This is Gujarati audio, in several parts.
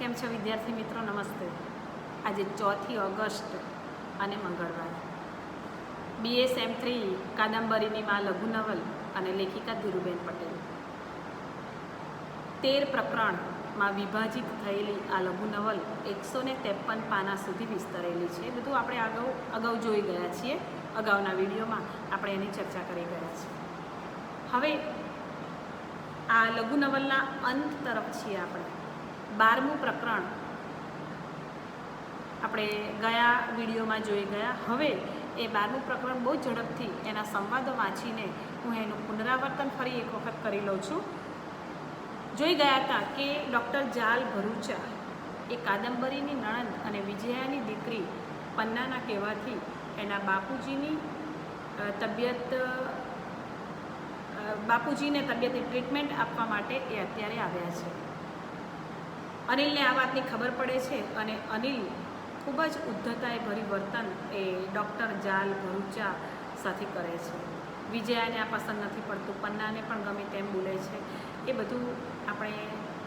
કેમ છો વિદ્યાર્થી મિત્રો? નમસ્તે. આજે 4મી ઓગસ્ટ અને મંગળવાર. BSM3 કાદંબરીની માં લઘુ નવલ અને લેખિકા ધીરુબેન પટેલ. 13 પ્રકરણમાં વિભાજિત થયેલી આ લઘુ નવલ 153 પાના સુધી વિસ્તરેલી છે. બધું આપણે અગાઉ જોઈ ગયા છીએ. અગાઉના વિડીયોમાં આપણે એની ચર્ચા કરી ગયા છીએ. હવે આ લઘુ નવલના અંત તરફ છીએ. આપણે 12મું પ્રકરણ આપણે ગયા વિડીયોમાં જોઈ ગયા. હવે એ 12મું પ્રકરણ બહુ ઝડપથી એના સંવાદો વાંચીને હું એનું પુનરાવર્તન ફરી એક વખત કરી લઉં છું. જોઈ ગયા હતા કે ડૉક્ટર જાલ ભરૂચા એ કાદંબરીની નણંદ અને વિજયાની દીકરી પન્નાના કહેવાથી એના બાપુજીને તબિયતની ટ્રીટમેન્ટ આપવા માટે એ અત્યારે આવ્યા છે. અનિલને આ વાતની ખબર પડે છે અને અનિલ ખૂબ જ ઉદ્ધતાએ ભરી વર્તન એ ડૉક્ટર જાલ ભરૂચા સાથે કરે છે. વિજયાને આ પસંદ નથી પડતું, પન્નાને પણ ગમે તેમ બોલે છે. એ બધું આપણે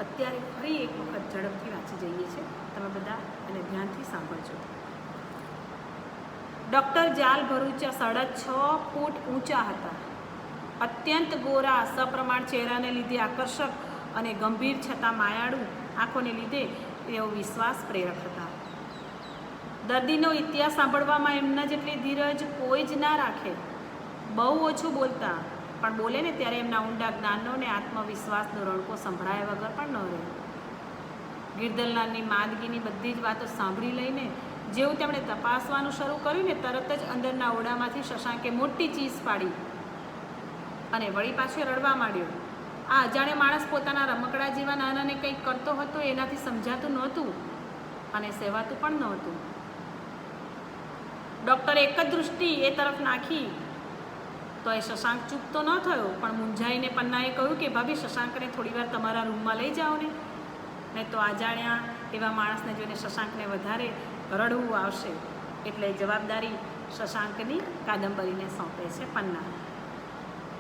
અત્યારે ફરી એક વખત ઝડપથી વાંચી જઈએ છીએ. તમે બધા એને ધ્યાનથી સાંભળજો. ડૉક્ટર જાલ ભરૂચા 6.5 ફૂટ ઊંચા હતા. અત્યંત ગોરા, સપ્રમાણ ચહેરાને લીધે આકર્ષક અને ગંભીર છતાં માયાળુ આંખોને લીધે તેઓ વિશ્વાસ પ્રેરક હતા. દર્દીનો ઇતિહાસ સાંભળવામાં એમના જેટલી ધીરજ કોઈ જ ના રાખે. બહુ ઓછું બોલતા, પણ બોલે ને ત્યારે એમના ઊંડા જ્ઞાનનો ને આત્મવિશ્વાસનો રણકો સંભળાયા વગર પણ ન રહે. ગિરધલનારની માંદગીની બધી જ વાતો સાંભળી લઈને જેવું તેમણે તપાસવાનું શરૂ કર્યું ને તરત જ અંદરના ઓરડામાંથી શશાંકે મોટી ચીસ પાડી અને વળી પાછો રડવા માંડ્યો. આ અજાણ્યો માણસ પોતાના રમકડા જેવા નાનાને કંઈક કરતો હતો એનાથી સમજાતું નહોતું અને સહેવાતું પણ નહોતું. ડૉક્ટરે એક જ દૃષ્ટિ એ તરફ નાખી તો એ શશાંક ચૂપ તો ન થયો, પણ મૂંઝાઈને પન્નાએ કહ્યું કે ભાભી, શશાંકને થોડીવાર તમારા રૂમમાં લઈ જાઓ ને. નહીં તો અજાણ્યા એવા માણસને જોઈને શશાંકને વધારે રડવું આવશે. એટલે જવાબદારી શશાંકની કાદંબરીને સોંપે છે પન્ના.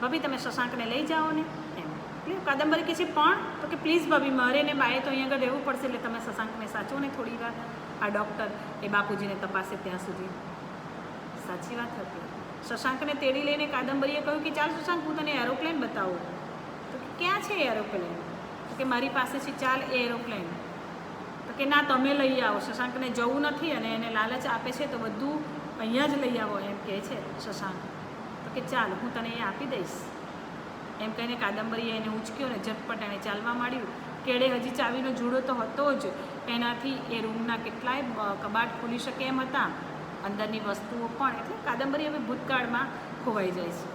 ભાભી, તમે શશાંકને લઈ જાઓ ને એમ. એટલે કાદંબરી કહે છે પણ તો કે પ્લીઝ ભાભી, મારે ને બાએ તો અહીંયા આગળ રહેવું પડશે, એટલે તમે શશાંકને સાચો ને થોડી વાર. આ ડૉક્ટર એ બાપુજીને તપાસે ત્યાં સુધી. સાચી વાત હતી. શશાંકને તેડી લઈને કાદંબરીએ કહ્યું કે ચાલ શશાંક, હું તને એરોપ્લેન બતાવું. તો કે ક્યાં છે એરોપ્લેન? તો કે મારી પાસે છે, ચાલ એ એરોપ્લેન. તો કે ના, તમે લઈ આવો. શશાંકને જવું નથી અને એને લાલચ આપે છે તો બધું અહીંયા જ લઈ આવો એમ કહે છે શશાંક. તો કે ચાલ, હું તને એ આપી દઈશ એમ કહીને કાદંબરીએ એને ઉંચક્યો ને ઝટપટ એણે ચાલવા માંડ્યું. કેળે હજી ચાવીનો જુડો તો હતો જ. એનાથી એ રૂમના કેટલાય કબાટ ખુલી શકે એમ હતા, અંદરની વસ્તુઓ પણ. એટલે કાદંબરી હવે ભૂતકાળમાં ખોવાઈ જાય છે.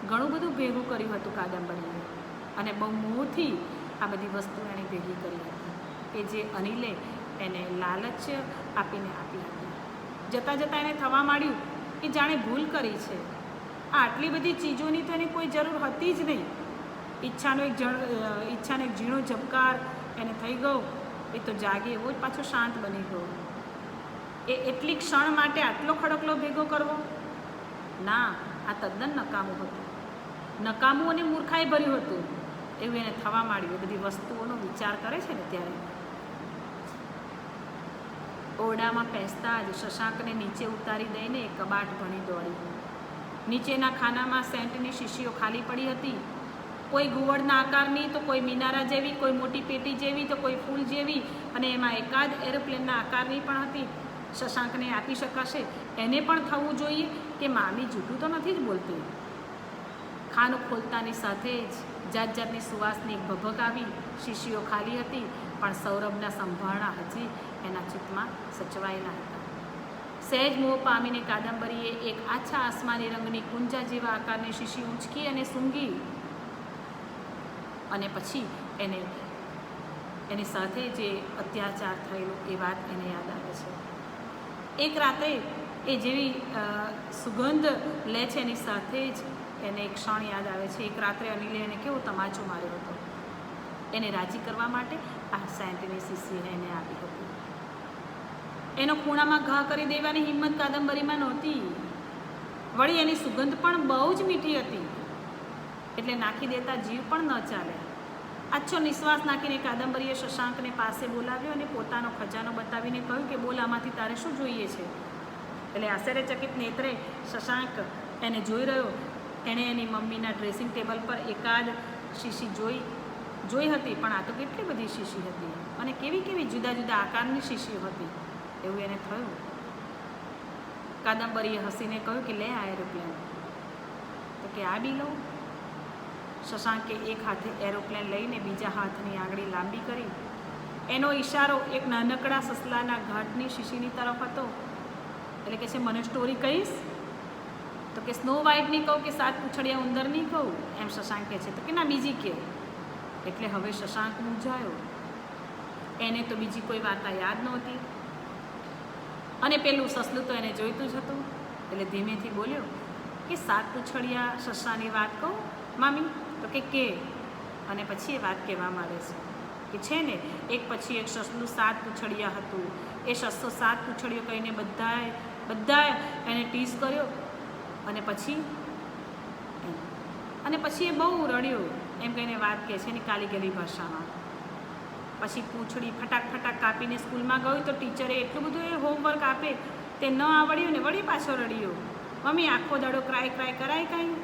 ઘણું બધું ભેગું કર્યું હતું કાદંબરીએ અને બહુ મોહથી આ બધી વસ્તુ એણે ભેગી કરી હતી કે જે અનિલે એને લાલચ આપીને આપી હતી. જતાં જતાં એને થવા માંડ્યું કે જાણે ભૂલ કરી છે. આટલી બધી ચીજોની તો એને કોઈ જરૂર હતી જ નહીં. ઈચ્છાનો એક ઝીણો ઝબકાર એને થઈ ગયો. એ તો જાગે એવો જ પાછો શાંત બની ગયો. એ એટલી ક્ષણ માટે આટલો ખડકલો ભેગો કરવો? ના, આ તદ્દન નકામું હતું. નકામું અને મૂર્ખાઈ ભર્યું હતું એવું એને થવા માંડ્યું. એ બધી વસ્તુઓનો વિચાર કરે છે ને ત્યારે. ઓરડામાં પહેસતા જ શશાંકને નીચે ઉતારી દઈને એ કબાટ ભણી દોડી. નીચેના ખાનામાં સેન્ટની શીશીઓ ખાલી પડી હતી. કોઈ ગુવડના આકારની, તો કોઈ મિનારા જેવી, કોઈ મોટી પેટી જેવી, તો કોઈ ફૂલ જેવી, અને એમાં એકાદ એરોપ્લેનના આકારની પણ હતી. શશાંકને આપી શકાશે. એને પણ થવું જોઈએ કે મામી જૂઠું તો નથી જ બોલતી. ખાનું ખોલતાની સાથે જ જાત જાતની સુવાસની એક ભભક આવી. શીશીઓ ખાલી હતી, પણ સૌરભના સંભાળણા હજી એના ચિત્તમાં સચવાયેલા હતા. સહેજ મોહ પામીને કાદંબરીએ એક આછા આસમાની રંગની કુંજા જેવા આકારની શીશી ઊંચકી અને સૂંઘી. અને પછી એની સાથે જે અત્યાચાર થયેલો એ વાત એને યાદ આવે છે. એક રાત્રે એ જેવી સુગંધ લે છે એની સાથે જ એને એક ક્ષણ યાદ આવે છે. એક રાત્રે અનિલે એને કેવો તમાચો માર્યો હતો. એને રાજી કરવા માટે આ સેન્ટની શીશી એને આપી હતી. એનો ખૂણામાં ઘા કરી દેવાની હિંમત કાદંબરીમાં નહોતી. વળી એની સુગંધ પણ બહુ જ મીઠી હતી, એટલે નાખી દેતા જીવ પણ ન ચાલે. આછો નિશ્વાસ નાખીને કાદંબરીએ શશાંકને પાસે બોલાવ્યો અને પોતાનો ખજાનો બતાવીને કહ્યું કે બોલ, આમાંથી તારે શું જોઈએ છે? એટલે આશ્ચર્યચકિત નેત્રે શશાંક એને જોઈ રહ્યો. એણે એની મમ્મીના ડ્રેસિંગ ટેબલ પર એકાદ શીશી જોઈ હતી, પણ આ તો કેટલી બધી શીશી હતી અને કેવી કેવી જુદા જુદા આકારની શીશીઓ હતી એવું એને થયું. કાદંબરીએ હસીને કહ્યું કે લે આ એરોપ્લેન. તો કે આ બી લો. શશાંકે એક હાથે એરોપ્લેન લઈને બીજા હાથની આંગળી લાંબી કરી. એનો ઈશારો એક નાનકડા સસલાના ઘાટની શીશીની તરફ હતો. એટલે કે છે મને સ્ટોરી કહીશ? તો કે સ્નો વ્હાઇટની કહું કે 7 પૂંછડિયા ઉંદરની કહું? એમ શશાંક કહે છે. તો કે ના, બીજી કે. એટલે હવે શશાંક મૂંઝાયો. એને તો બીજી કોઈ વાર્તા યાદ નહોતી અને પેલું સસલું તો એને જોઈતું જ હતું. એટલે ધીમેથી બોલ્યો કે 7 પૂંછડિયા સસાની વાત કહું મામી? તો કે અને પછી એ વાત કહેવા માંડે છે કે છે ને એક પછી એક સસલું 7 પૂંછડિયા હતું. એ સસો 7 પૂંછડીઓ કહીને બધાએ એને ટીઝ કર્યો અને પછી એ બહુ રડ્યો એમ કહીને વાત કહે છે એની કાલી ગલી ભાષામાં. પછી પૂંછડી ફટાક ફટાક કાપીને સ્કૂલમાં ગયું તો ટીચરે એટલું બધું એ હોમવર્ક આપે તે ન આવડ્યું ને વળી પાછો રડ્યો. મમ્મી આખો દાડો ક્રાય કરાય કાંઈ?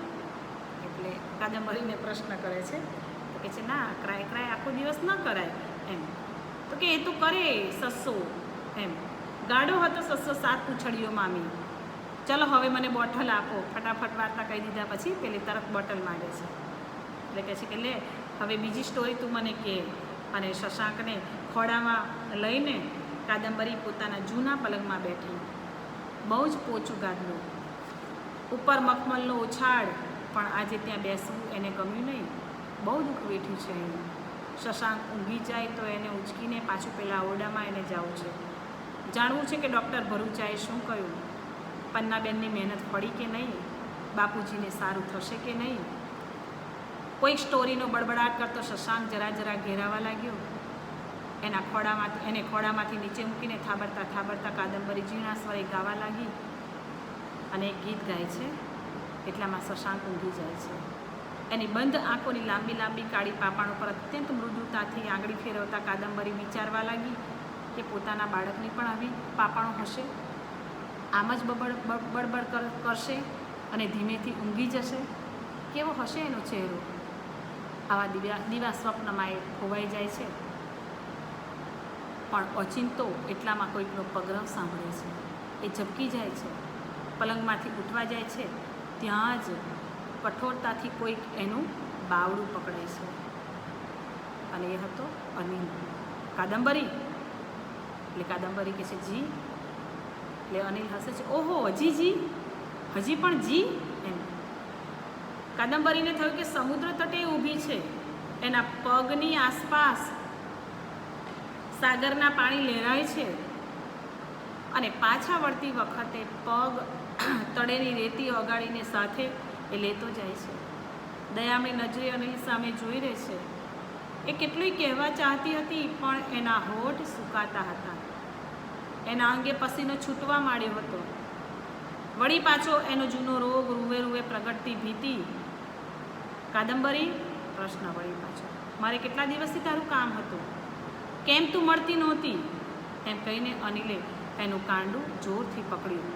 એટલે કાદંબરીને પ્રશ્ન કરે છે. તો કે છે ના, ક્રાય આખો દિવસ ન કરાય એમ. તો કે એ તો કરે સસ્સો એમ. ગાડો હતો સસ્સો 7 પૂંછડીઓ મામી. ચલો હવે મને બોટલ આપો. ફટાફટ વાર્તા કહી દીધા પછી પેલી તરત બોટલ માંગે છે. એટલે કહે છે કે લે હવે બીજી સ્ટોરી તું મને કહે. અને શશાંકને ખોળામાં લઈને કાદંબરી પોતાના જૂના પલંગમાં બેઠી. બહુ જ પોચું ગાદલું, ઉપર મખમલનો ઉછાળ, પણ આજે ત્યાં બેસવું એને ગમ્યું નહીં. બહુ દુઃખ વેઠ્યું છે એને. શશાંક ઊંઘી જાય તો એને ઉંચકીને પાછું પેલા ઓરડામાં એને જવું છે. જાણવું છે કે ડૉક્ટર ભરૂચાએ શું કહ્યું, પન્નાબેનની મહેનત પડી કે નહીં, બાપુજીને સારું થશે કે નહીં. કોઈક સ્ટોરીનો બડબડાટ કરતો શશાંક જરા ઘેરાવા લાગ્યો. એને ખોળામાંથી નીચે મૂકીને થાબડતા કાદંબરી ઝીણા સ્વરે ગાવા લાગી. અને એક ગીત ગાય છે એટલામાં શશાંક ઊંઘી જાય છે. એની બંધ આંખોની લાંબી કાળી પાપાણ ઉપર અત્યંત મૃદુતાથી આંગળી ફેરવતા કાદંબરી વિચારવા લાગી કે પોતાના બાળકની પણ આવી પાપાણો હશે, આમ જ બડબડ કરશે અને ધીમેથી ઊંઘી જશે. કેવો હશે એનો ચહેરો? આવા દીવા સ્વપ્નમાં એ ખોવાઈ જાય છે. પણ ઓચિંતો એટલામાં કોઈકનો પગરવ સાંભળે છે. એ ઝબકી જાય છે, પલંગમાંથી ઉઠવા જાય છે. ત્યાં જ કઠોરતાથી કોઈક એનું બાવડું પકડે છે અને એ હતો અનિલ. કાદંબરી? એટલે કાદંબરી કહે છે જી. એટલે અનિલ હસે છે. ઓહો, હજી પણ જી એમ. કાદંબરીને થયું કે સમુદ્ર તટે ઊભી છે, એના પગની આસપાસ સાગરના પાણી લહેરાય છે અને પાછા વળતી વખતે પગ તળેની રેતી ઓગાળીને સાથે એ લેતો જાય છે. દયામણી નજરે અનિલ સામે જોઈ રહે છે. એ કેટલુંય કહેવા ચાહતી હતી પણ એના હોઠ સુકાતા હતા. એના અંગે પસીનો છૂટવા માંડ્યો હતો. વળી પાછો એનો જૂનો રોગ, રૂવે પ્રગટતી ભીતિ. કાદંબરી? પ્રશ્ન વળી પાછો. મારે કેટલા દિવસથી તારું કામ હતું, કેમ તું મળતી નહોતી? એમ કહીને અનિલે એનું કાંડું જોરથી પકડ્યું.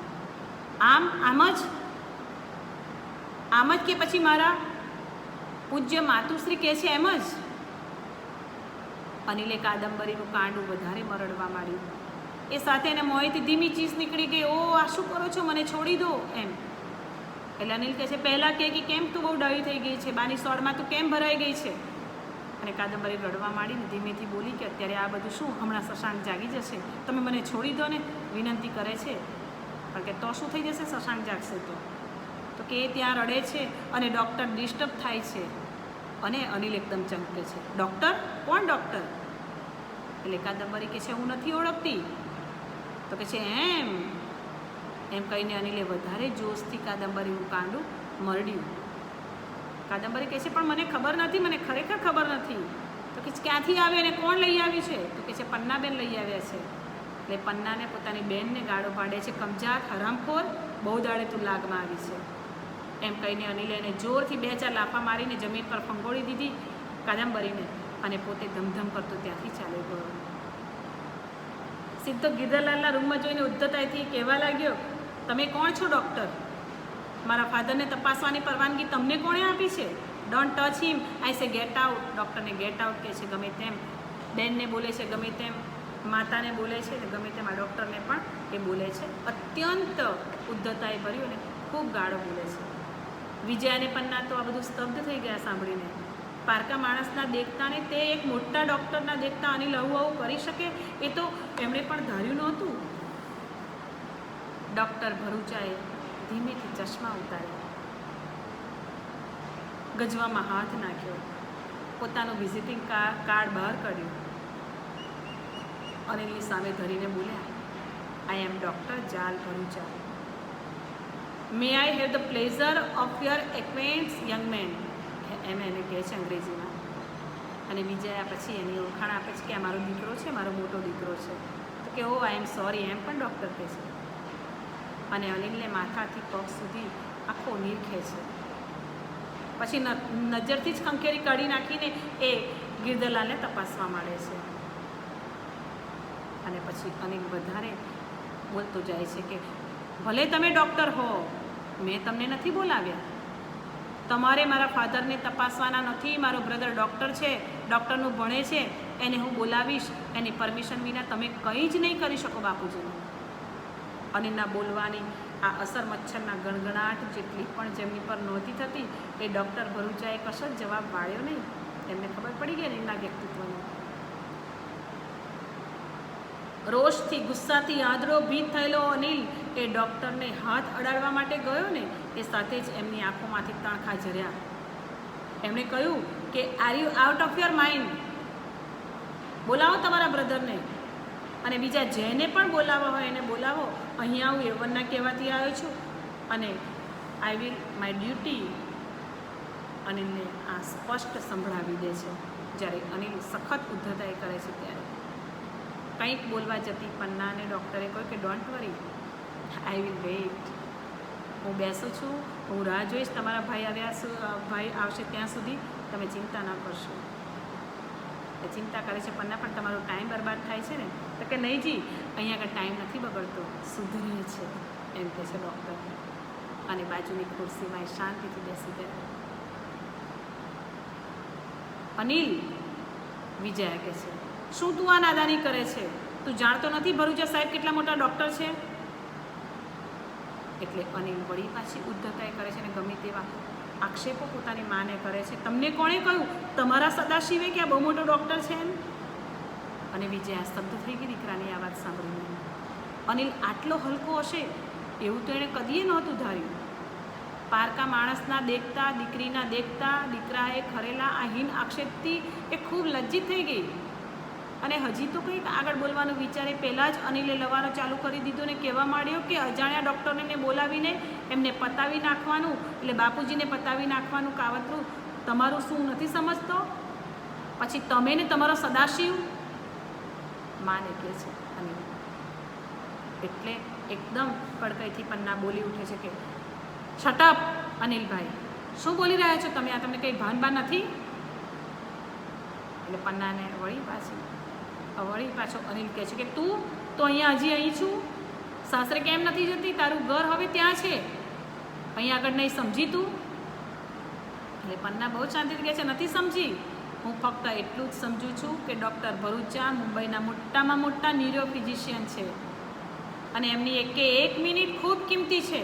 આમ જ કે પછી મારા પૂજ્ય માતુશ્રી કહે છે એમ જ? અનિલે કાદંબરીનું કાંડું વધારે મરડવા માંડ્યું. એ સાથે એને મોંએથી ધીમી ચીસ નીકળી ગઈ. ઓ આ શું કરો છો, મને છોડી દો એમ. એટલે અનિલ કહે છે પહેલાં કે કેમ તું બહુ ડાળી થઈ ગઈ છે, બાની સોળમાં તું કેમ ભરાઈ ગઈ છે? અને કાદંબરી રડવા માંડીને ધીમેથી બોલી કે અત્યારે આ બધું શું, હમણાં શશાંક જાગી જશે, તમે મને છોડી દો ને, વિનંતી કરે છે. પણ કે તો શું થઈ જશે શશાંક જાગશે તો કે એ ત્યાં રડે છે અને ડૉક્ટર ડિસ્ટર્બ થાય છે. અને અનિલ એકદમ ચમકે છે. ડૉક્ટર? કોણ ડૉક્ટર? એટલે કાદંબરી કહે છે હું નથી ઓળખતી. તો કે છે એમ કહીને અનિલે વધારે જોશથી કાદંબરીનું કાંડું મરડ્યું. કાદંબરી કહે છે પણ મને ખબર નથી, મને ખરેખર ખબર નથી. તો કે ક્યાંથી આવે અને કોણ લઈ આવ્યું છે? તો કે છે પન્નાબેન લઈ આવ્યા છે. એટલે પન્નાને પોતાની બહેનને ગાળો પાડે છે. કમજાત, હરામખોર, બહુ દાડે તું લાગમાં આવી છે એમ કહીને અનિલે એને જોરથી 2-4 લાફા મારીને જમીન પર ફંગોળી દીધી. કાદંબરીને અને પોતે ધમધમ કરતો ત્યાંથી ચાલ્યો ગયો. સીધો ગિરધરલાલના રૂમમાં જોઈને ઉદ્ધતાઈથી કહેવા લાગ્યો, તમે કોણ છો ડૉક્ટર? મારા ફાધરને તપાસવાની પરવાનગી તમને કોણે આપી છે? ડોન્ટ ટચ હિમ, આઈ સે ગેટ આઉટ. ડૉક્ટરને ગેટ આઉટ કહે છે ગમે તેમ, બેનને બોલે છે ગમે તેમ, માતાને બોલે છે ને ગમે તેમ આ ડૉક્ટરને પણ એ બોલે છે. અત્યંત ઉદ્ધતાએ ભર્યું અને ખૂબ ગાળો બોલે છે. વિજય અને પન્ના તો આ બધું સ્તબ્ધ થઈ ગયા સાંભળીને. પારકા માણસના દેખતાને તે એક મોટા ડૉક્ટરના દેખતા અનિલ આવું કરી શકે એ તો એમણે પણ ધાર્યું નહોતું. ડૉક્ટર ભરૂચાએ ધીમેથી ચશ્મા ઉતાર્યા, ગજવામાં હાથ નાખ્યો, પોતાનું વિઝિટિંગ કાર્ડ બહાર કાઢ્યું, અનિલની સામે ધરીને બોલ્યા, I am doctor Jal Bharucha. May I have the pleasure of your acquaintance young man. એમ એને કહે છે અંગ્રેજીમાં. અને વિજયા પછી એની ઓળખાણ આપે છે કે આ મારો દીકરો છે, મારો મોટો દીકરો છે. તો કે ઓ આઈ એમ સોરી, એમ પણ ડૉક્ટર કહે છે. અને અનિલને માથાથી પગ સુધી આખો નીરખે છે. પછી નજરથી જ ખંખેરી કાઢી નાખીને એ ગિરધરલાલને તપાસવા માંડે છે. અને પછી અનિલ વધારે બોલતો જાય છે કે ભલે તમે ડૉક્ટર હો, મેં તમને નથી બોલાવ્યા. તમારે મારા ફાધરને તપાસવાના નથી. મારો બ્રધર ડૉક્ટર છે, ડૉક્ટરનું ભણે છે, એને હું બોલાવીશ. એની પરમિશન વિના તમે કંઈ જ નહીં કરી શકો બાપુજીને. અનિલના બોલવાની આ અસર મચ્છરના ગણગણાટ જેટલી પણ જેમની પર નહોતી થતી એ ડૉક્ટર ભરૂચાએ કશો જ જવાબ વાળ્યો નહીં. એમને ખબર પડી ગઈ અનિલના વ્યક્તિત્વની. રોષથી ગુસ્સાથી આદરો ભીત થયેલો અનિલ એ ડૉક્ટરને હાથ અડાડવા માટે ગયો ને એ સાથે જ એમની આંખોમાંથી તણખા ઝર્યા. એમણે કહ્યું કે are you out of your mind? બોલાવો તમારા બ્રધરને, અને બીજા જેને પણ બોલાવવા હોય એને બોલાવો. અહીંયા હું એવનના કહેવાથી આવ્યો છું અને આઈ વિલ માય ડ્યુટી. અનિલને આ સ્પષ્ટ સંભળાવી દે છે. જ્યારે અનિલ સખત ઉદ્ધતાઈ કરે છે ત્યારે કંઈક બોલવા જતી પન્નાને ડૉક્ટરે કહ્યું કે don't worry, I will wait. હું બેસું છું, હું રાહ જોઈશ તમારા ભાઈ આવશે ત્યાં સુધી, તમે ચિંતા ન કરશો. એ ચિંતા કરે છે પન્ના, પણ તમારો ટાઈમ બરબાદ થાય છે ને? તો કે નહીં જી, અહીંયા આગળ ટાઈમ નથી બગડતો, સુધરે છે, એમ કહે છે ડૉક્ટર. અને બાજુની ખુરશીમાં એ શાંતિથી બેસી ગયા. અનિલ, વિજયા કહે છે, શું તું આ નાદાની કરે છે? તું જાણતો નથી ભરૂચા સાહેબ કેટલા મોટા ડૉક્ટર છે? એટલે અનિલ વળી પાછી ઉદ્ધતાઈ કરે છે અને ગમે તેવા આક્ષેપો પોતાની માને કરે છે. તમને કોણે કહ્યું તમારા સદાશિવે કે આ બહુ મોટો ડૉક્ટર છે એમ? અને વિજયા સ્તબ્ધ થઈ ગઈ દીકરાની આ વાત સાંભળીને. અનિલ આટલો હલકો હશે એવું તો એણે કદીએ નહોતું ધાર્યું. પારકા માણસના દેખતા, દીકરીના દેખતા દીકરાએ ખરેલા આ હીન આક્ષેપથી એ ખૂબ લજ્જિત થઈ ગઈ. અને હજી તો કંઈક આગળ બોલવાનું વિચારે પહેલાં જ અનિલે લવાનો ચાલુ કરી દીધો ને કહેવા માંડ્યો કે અજાણ્યા ડૉક્ટરને બોલાવીને એમને પતાવી નાખવાનું, એટલે બાપુજીને પતાવી નાખવાનું કાવતરું તમારું શું નથી સમજતો? પછી તમે ને તમારો સદાશિવ? માને કહે છે અનિલ. એટલે એકદમ કડકાઈથી પન્ના બોલી ઉઠે છે કે શટ અપ અનિલભાઈ, શું બોલી રહ્યા છો તમે? આ તમને કંઈ ભાન નથી? એટલે પન્નાને વળી પાછો અનિલ કહે છે કે તું તો અહીંયા હજી અહીં છું, સાસરે કેમ નથી જતી? તારું ઘર હવે ત્યાં છે, અહીંયા આગળ નહીં સમજી તું? એટલે પન્ના બહુ શાંતિથી કહે છે નથી સમજી, હું ફક્ત એટલું જ સમજું છું કે ડૉક્ટર ભરૂચા મુંબઈના મોટામાં મોટા ન્યુરો ફિઝિશિયન છે અને એમની એક મિનિટ ખૂબ કિંમતી છે.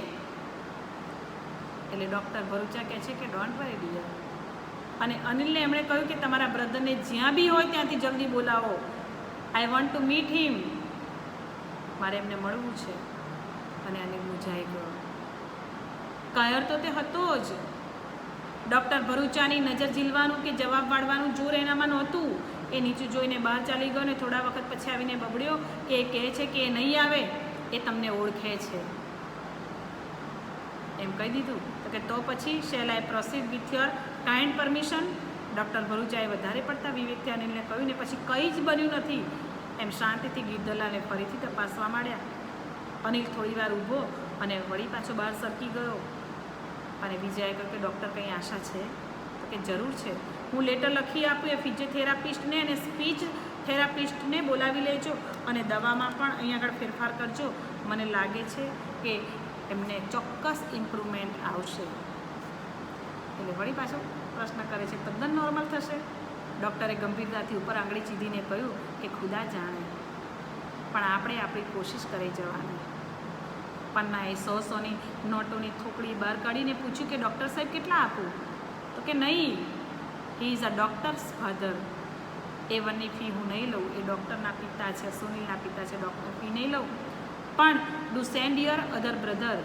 એટલે ડૉક્ટર ભરૂચા કહે છે કે ડોન્ટ વરી ડિયર. અને અનિલને એમણે કહ્યું કે તમારા બ્રધરને જ્યાં બી હોય ત્યાંથી જલ્દી બોલાવો. I want to meet him. મારે એમને મળવું છે. અને અનિલ મૂંઝાઈ ગયો. કાયર તો તે હતો જ. ડૉક્ટર ભરૂચાની નજર ઝીલવાનું કે જવાબ વાળવાનું જોર એનામાં નહોતું. એ નીચું જોઈને બહાર ચાલી ગયો ને થોડા વખત પછી આવીને બબડ્યો કે એ કહે છે કે એ નહીં આવે, એ તમને ઓળખે છે એમ કહી દીધું. તો પછી shall I proceed with your kind permission? Doctor ભરૂચાએ વધારે પડતા વિવેકથી અનિલને કહ્યું ને પછી કંઈ જ બન્યું નથી એમ શાંતિથી ગિરધરલાલને ફરીથી તપાસવા માંડ્યા. અનિલ થોડી વાર ઊભો અને વળી પાછો બહાર સરકી ગયો. અને વિજયાએ કહ્યું કે ડૉક્ટર કંઈ આશા છે? તો કે જરૂર છે, હું લેટર લખી આપું એ ફિઝિયોથેરાપિસ્ટને અને સ્પીચ થેરાપિસ્ટને બોલાવી લેજો અને દવામાં પણ અહીં આગળ ફેરફાર કરજો. મને લાગે છે કે એમને ચોક્કસ ઇમ્પ્રુવમેન્ટ આવશે. એટલે વળી પાછો પ્રશ્ન કરે છે, તદ્દન નોર્મલ થશે? ડૉક્ટરે ગંભીરતાથી ઉપર આંગળી ચીધીને કહ્યું કે ખુદા જાણે, પણ આપણે આપણી કોશિશ કરી જવાની. પન્નાએ 100-100ની નોટોની થોકડી બહાર કાઢીને પૂછ્યું કે ડૉક્ટર સાહેબ કેટલા આપું? તો કે નહીં, he is a doctor's father. A1ની ફી હું નહીં લઉં, એ ડૉક્ટરના પિતા છે, સુનિલના પિતા છે, ડૉક્ટર ફી નહીં લઉં, પણ do send your other brother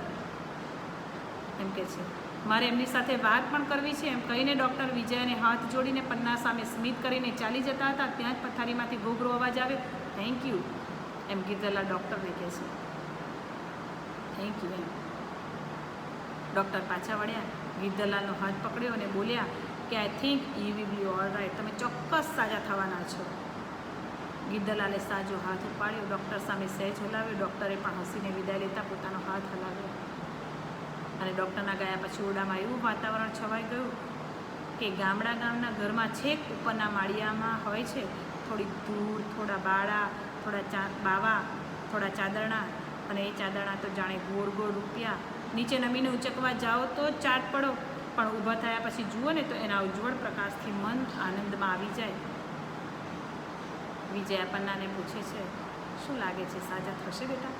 એમ કે છે. મારે એમની સાથે વાત પણ કરવી છે એમ કહીને ડૉક્ટર વિજયાને હાથ જોડીને પન્ના સામે સ્મિત કરીને ચાલી જતા હતા. ત્યાં જ પથારીમાંથી ઘોઘરો અવાજ આવ્યો, થેન્ક યુ એમ ગિરધરલાલ ડૉક્ટરને કહે છે. Thank you M. ડૉક્ટર પાછા વળ્યા, ગિરધરલાલનો હાથ પકડ્યો અને બોલ્યા કે I think you will be all right, તમે ચોક્કસ સાજા થવાના છો. ગિરધરલાલે સાજો હાથ ઉપાડ્યો, ડૉક્ટર સામે સહેજ હલાવ્યો. ડૉક્ટરે પણ હસીને વિદાય લેતા પોતાનો હાથ હલાવ્યો અને ડૉક્ટરના ગયા પછી ઓરડામાં એવું વાતાવરણ છવાઈ ગયું કે ગામના ઘરમાં છેક ઉપરના માળિયામાં હોય છે થોડી દૂર થોડા બાળા, થોડા બાવા, થોડા ચાદરણા, અને એ ચાદરણા તો જાણે ગોળ ગોળ રૂપિયા. નીચે નમીને ઉચકવા જાઓ તો ચાટ પડો, પણ ઊભા થયા પછી જુઓ ને તો એના ઉજ્જવળ પ્રકાશથી મન આનંદમાં આવી જાય. વિજયા પન્નાને પૂછે છે, શું લાગે છે, સાજા થશે બેટા?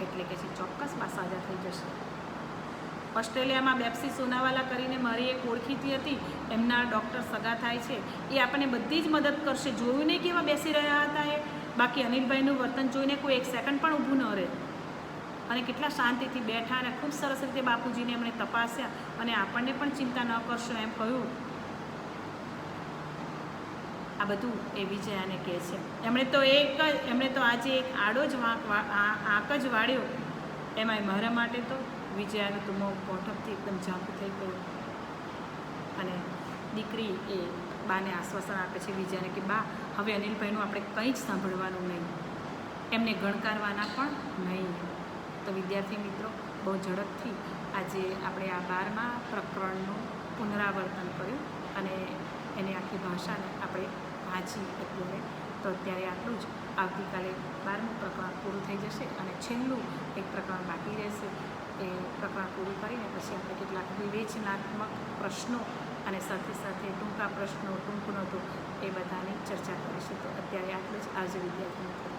એટલે કે છે ચોક્કસ સાજા થઈ જશે. ઓસ્ટ્રેલિયામાં બેપ્સી સોનાવાલા કરીને મારી એક ઓળખીતી હતી, એમના ડૉક્ટર સગા થાય છે, એ આપણને બધી જ મદદ કરશે. જોયું નહીં કેવા બેસી રહ્યા હતા એ? બાકી અનિલભાઈનું વર્તન જોઈને કોઈ એક સેકન્ડ પણ ઊભું ન રહે અને કેટલા શાંતિથી બેઠા અને ખૂબ સરસ રીતે બાપુજીને એમણે તપાસ્યા અને આપણને પણ ચિંતા ન કરશો એમ કહ્યું. આ બધું એ વિજયાને કહે છે. એમણે તો આજે એક આડો જ આંક જ વાળ્યો, એમાંય મારા માટે તો વિજયાનું તો મોં પોઠપથી એકદમ ઝાંખું થઈ ગયું. અને દીકરી એ બાને આશ્વાસન આપે છે વિજયાને કે બા, હવે અનિલભાઈનું આપણે કંઈ જ સાંભળવાનું નહીં, એમને ગણકારવાના પણ નહીં. તો વિદ્યાર્થી મિત્રો, બહુ ઝડપથી આજે આપણે આ 12મા પ્રકરણનું પુનરાવર્તન કર્યું અને એની આખી ભાષાને આપણે વાંચી અત્યારે. તો અત્યારે આટલું જ. આવતીકાલે 12મું પ્રકરણ પૂરું થઈ જશે અને છેલ્લું એક પ્રકરણ બાકી રહેશે. એ પ્રકરણ પૂરું કરીને પછી આપણે કેટલાક વિવેચનાત્મક પ્રશ્નો અને સાથે સાથે ટૂંકા પ્રશ્નો, ટૂંક નોંધો એ બધાની ચર્ચા કરીશું. તો અત્યારે આટલું જ. આવજો વિદ્યાર્થી મિત્રો.